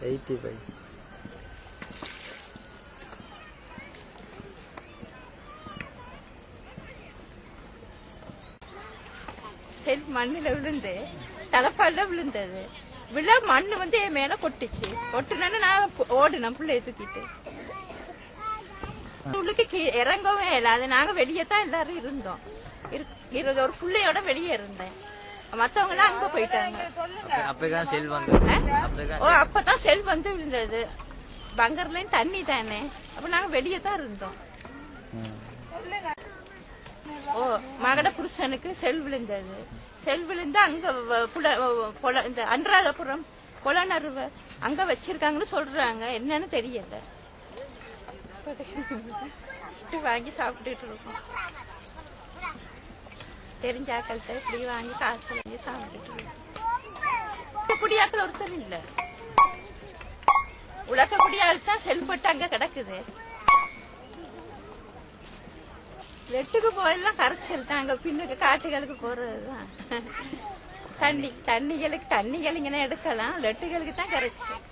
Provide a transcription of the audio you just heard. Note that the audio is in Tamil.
85. செல் மண்ணில் விழுந்து தலைப்பால விழுந்தது. விழா மண்ணு வந்து என் மேல கொட்டுச்சு. கொட்டுனு நான் ஓடுனேன் பிள்ளைய தூக்கிட்டு. உள்ளுக்கு இறங்கவே இல்லை. அது நாங்க வெளியே தான் எல்லாரும் இருந்தோம். ஒரு பிள்ளையோட வெளியே இருந்தேன். மத்தவங்க எல்லாம் அங்க போயிட்டாங்க. அப்பதான் செல் வந்து விழுந்தது. பங்கர்லயும் தண்ணி தானே. அப்ப நாங்க வெளியே தான் இருந்தோம். மகட புருஷனுக்கு செல் விழுந்தது. செல் விழுந்து அங்க இந்த அன்றாதபுரம் கொலநறுவ அங்க வச்சிருக்காங்கன்னு சொல்றாங்க. என்னன்னு தெரியல. வாங்கி சாப்பிட்டுட்டு இருக்கோம். தெரிஞ்சாக்கள்கிட்ட இப்படி வாங்கி காசு வாங்கி சாப்பிட்டுட்டு இருக்கோம். குடியாக்கள் ஒருத்தர் இல்ல. உலக குடியால் தான் செல்பட்டு அங்க கிடக்குது. வெட்டுக்கு போயெல்லாம் கரைச்சல் தான். அங்க பின்னுக்கு காட்டுகளுக்கு போறதுதான். தண்ணிகளுக்கு இങ്ങനെ எடுக்கலாம். லெட்டுகளுக்கு தான் கரைச்சல்.